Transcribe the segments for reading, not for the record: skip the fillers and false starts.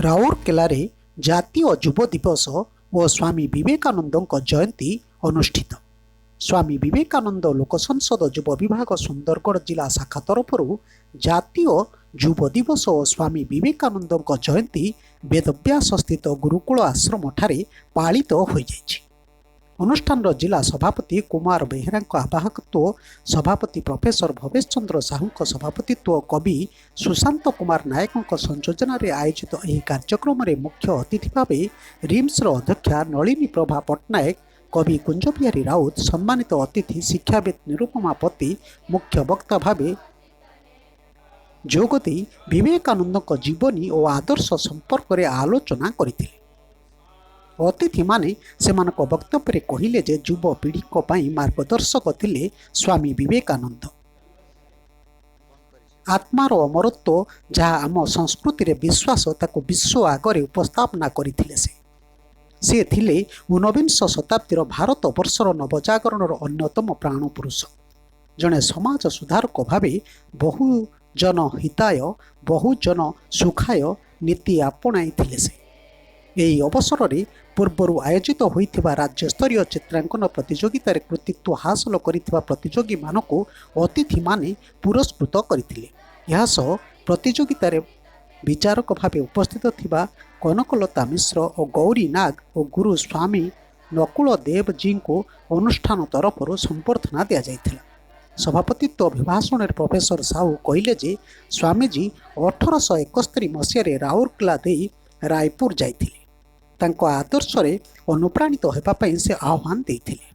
ରାଉରକେଲାରେ ଜାତୀୟ ଯୁବ ଦିବସ ଓ ସ୍ୱାମୀ ବିବେକାନନ୍ଦଙ୍କ ଜୟନ୍ତୀ ଅନୁଷ୍ଠିତ। ସ୍ୱାମୀ ବିବେକାନନ୍ଦ ଲୋକସଂସଦ ଯୁବ ବିଭାଗ ସୁନ୍ଦରଗଡ଼ ଜିଲ୍ଲା ଶାଖା ତରଫରୁ ଜାତୀୟ ଯୁବ ଦିବସ ଓ ସ୍ୱାମୀ ବିବେକାନନ୍ଦଙ୍କ ଜୟନ୍ତୀ ବେଦବ୍ୟାସସ୍ଥିତ ଗୁରୁକୁଳ ଆଶ୍ରମଠାରେ ପାଳିତ ହୋଇଯାଇଛି। ଅନୁଷ୍ଠାନର ଜିଲ୍ଲା ସଭାପତି କୁମାର ବେହେରାଙ୍କ ଆବାହକତ୍ୱ, ସଭାପତି ପ୍ରଫେସର ଭବେଶ ଚନ୍ଦ୍ର ସାହୁଙ୍କ ସଭାପତିତ୍ୱ, କବି ସୁଶାନ୍ତ କୁମାର ନାୟକଙ୍କ ସଂଯୋଜନାରେ ଆୟୋଜିତ ଏହି କାର୍ଯ୍ୟକ୍ରମରେ ମୁଖ୍ୟ ଅତିଥି ଭାବେ ରିମ୍ସର ଅଧ୍ୟକ୍ଷା ନଳିନୀ ପ୍ରଭା ପଟ୍ଟନାୟକ, କବି କୁଞ୍ଜବିହାରୀ ରାଉତ, ସମ୍ମାନିତ ଅତିଥି ଶିକ୍ଷାବିତ୍ ନିରୁପମା ପତି ମୁଖ୍ୟ ବକ୍ତା ଭାବେ ଯୋଗଦେଇ ବିବେକାନନ୍ଦଙ୍କ ଜୀବନୀ ଓ ଆଦର୍ଶ ସମ୍ପର୍କରେ ଆଲୋଚନା କରିଥିଲେ। ଅତିଥିମାନେ ସେମାନଙ୍କ ବକ୍ତବ୍ୟରେ କହିଲେ ଯେ ଯୁବପିଢ଼ିଙ୍କ ପାଇଁ ମାର୍ଗଦର୍ଶକ ଥିଲେ ସ୍ୱାମୀ ବିବେକାନନ୍ଦ। ଆତ୍ମାର ଅମରତ୍ୱ ଯାହା ଆମ ସଂସ୍କୃତିରେ ବିଶ୍ୱାସ, ତାକୁ ବିଶ୍ୱ ଆଗରେ ଉପସ୍ଥାପନା କରିଥିଲେ। ସେ ଥିଲେ ଊନବିଂଶ ଶତାବ୍ଦୀର ଭାରତବର୍ଷର ନବଜାଗରଣର ଅନ୍ୟତମ ପ୍ରାଣପୁରୁଷ। ଜଣେ ସମାଜ ସୁଧାରକ ଭାବେ ବହୁଜନ ହିତାୟ ବହୁଜନ ସୁଖାୟ ନୀତି ଆପଣାଇଥିଲେ। ସେ ଏହି ଅବସରରେ ପୂର୍ବରୁ ଆୟୋଜିତ ହୋଇଥିବା ରାଜ୍ୟସ୍ତରୀୟ ଚିତ୍ରାଙ୍କନ ପ୍ରତିଯୋଗିତାରେ କୃତିତ୍ୱ ହାସଲ କରିଥିବା ପ୍ରତିଯୋଗୀମାନଙ୍କୁ ଅତିଥିମାନେ ପୁରସ୍କୃତ କରିଥିଲେ। ଏହା ସହ ପ୍ରତିଯୋଗିତାରେ ବିଚାରକ ଭାବେ ଉପସ୍ଥିତ ଥିବା କନକଲତା ମିଶ୍ର ଓ ଗୌରୀ ନାଗ ଓ ଗୁରୁ ସ୍ୱାମୀ ନକୁଳ ଦେବଜୀଙ୍କୁ ଅନୁଷ୍ଠାନ ତରଫରୁ ସମ୍ବର୍ଦ୍ଧନା ଦିଆଯାଇଥିଲା। ସଭାପତିତ୍ୱ ଅଭିଭାଷଣରେ ପ୍ରଫେସର ସାହୁ କହିଲେ ଯେ ସ୍ୱାମୀଜୀ 1871 ମସିହାରେ ରାଉରକେଲା ଦେଇ ରାୟପୁର ଯାଇଥିଲେ। ତାଙ୍କ ଆଦର୍ଶରେ ଅନୁପ୍ରାଣିତ ହେବା ପାଇଁ ସେ ଆହ୍ୱାନ ଦେଇଥିଲେ।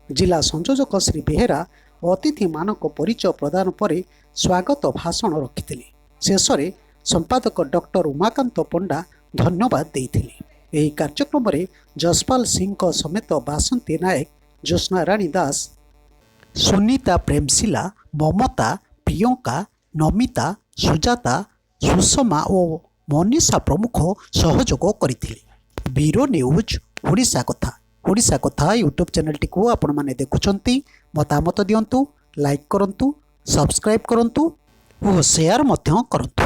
ଜିଲ୍ଲା ସଂଯୋଜକ ଶ୍ରୀ ବେହେରା ଅତିଥିମାନଙ୍କ ପରିଚୟ ପ୍ରଦାନ ପରେ ସ୍ୱାଗତ ଭାଷଣ ରଖିଥିଲେ। ଶେଷରେ ସମ୍ପାଦକ ଡକ୍ଟର ଉମାକାନ୍ତ ପଣ୍ଡା ଧନ୍ୟବାଦ ଦେଇଥିଲେ। ଏହି କାର୍ଯ୍ୟକ୍ରମରେ ଯଶପାଲ ସିଂଙ୍କ ସମେତ ବାସନ୍ତୀ ନାୟକ, ଜ୍ୟୋତ୍ସ୍ନାରାଣୀ ଦାସ, ସୁନିତା ପ୍ରେମଶିଲା, ମମତା, ପ୍ରିୟଙ୍କା, ନମିତା, ସୁଜାତା, ସୁଷମା ଓ ମନୀଷା ପ୍ରମୁଖ ସହଯୋଗ କରିଥିଲେ। ବ୍ୟୁରୋ ନ୍ୟୁଜ ଓଡ଼ିଶା କଥା। ଓଡ଼ିଶା କଥା ୟୁଟ୍ୟୁବ୍ ଚ୍ୟାନେଲଟିକୁ ଆପଣମାନେ ଦେଖୁଛନ୍ତି, ମତାମତ ଦିଅନ୍ତୁ, ଲାଇକ୍ କରନ୍ତୁ, ସବସ୍କ୍ରାଇବ୍ କରନ୍ତୁ ଓ ସେୟାର ମଧ୍ୟ କରନ୍ତୁ।